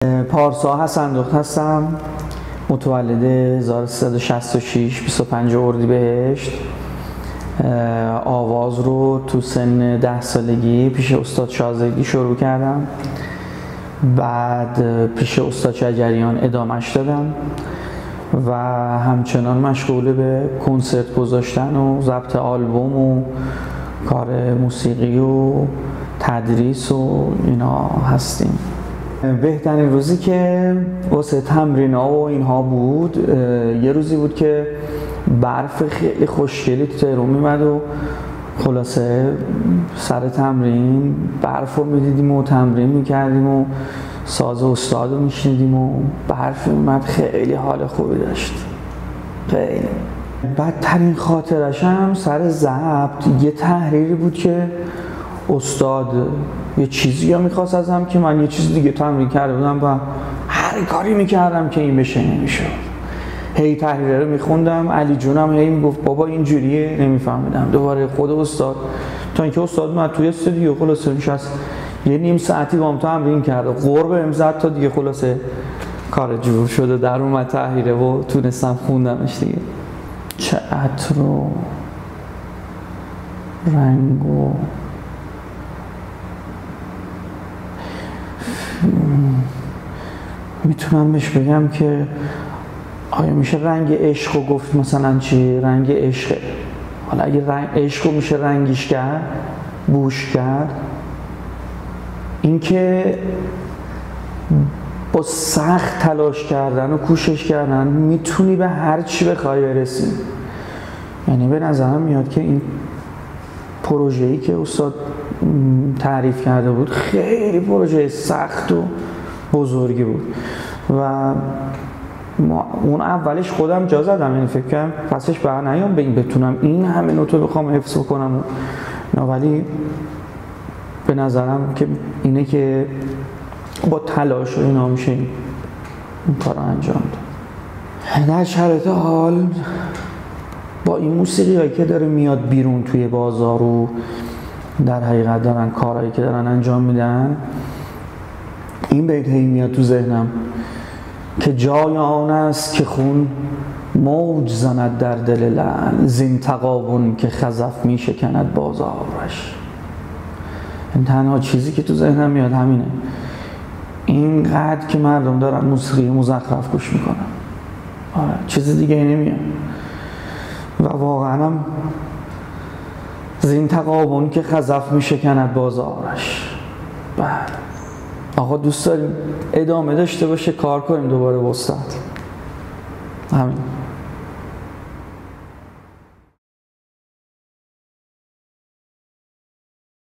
پارسا حسندخت هستم، متولد 1366 25 اردیبهشت. آواز رو تو سن 10 سالگی پیش استاد شازدی شروع کردم، بعد پیش استاد شجریان ادامهش دادم و همچنان مشغول به کنسرت گذاشتن و ضبط آلبوم و کار موسیقی و تدریس و اینا هستیم. بهترین روزی که واسه تمرین‌ها و اینها بود، یه روزی بود که برف خیلی خوشگلی تو تهران میمد و خلاصه سر تمرین برف رو میدیدیم و تمرین میکردیم و ساز استاد رو میشنیدیم و برف میمد. خیلی حال خوبی داشت. خیلی بدترین خاطرش هم سر ضبط یه تحریری بود که استاد یه چیزی ها میخواست ازم که من یه چیز دیگه تمرین کرده بودم و هر کاری میکردم که این بشه نمیشد. هی تحریره رو میخوندم، علی جونم هی میگفت بابا این جوریه، نمیفهمیدم. دوباره خود استاد، تا اینکه استاد اومد توی استودیو، خلاصه نشست یه نیم ساعتی با هم تمرین کرد، قرب امزد تا دیگه خلاصه کار جور شده، در اومد تحریره و تونستم خوندمش دیگه. چه عطر و رنگ و میتونم بهش بگم که آیا میشه رنگ عشق رو گفت مثلا چی؟ رنگ عشق. حالا اگه عشق رو میشه رنگیش کرد، بوش کرد، این که با سخت تلاش کردن و کوشش کردن میتونی به هر چی بخوای برسی. یعنی به نظرم میاد که این پروژه‌ای که استاد تعریف کرده بود خیلی پروژه سخت و بزرگی بود و اون اولش خودم جا زدم، یعنی فکر کنم پسش بر نیام به این بتونم این همه نوتو بخوام حفظ کنم ولی به نظرم که اینه که با تلاش و اینا میشه این کار رو انجام داد. در شرایط حال با این موسیقی هایی که داره میاد بیرون توی بازار و در حقیقت دارن کارهایی که دارن انجام میدن، این بیت هی میاد تو ذهنم که جای آن است که خون موج زند در دل لعل، زین تغابن که خزف می شکند بازارش. این تنها چیزی که تو ذهنم میاد همینه، اینقدر که مردم دارن موسیقی مزخرف گوش میکنن، چیز دیگه نمیاد و واقعا هم زین تغابن که خزف می شکند بازارش. آقا دوست داریم ادامه داشته باشه، کار کنیم دوباره با استاد. همین.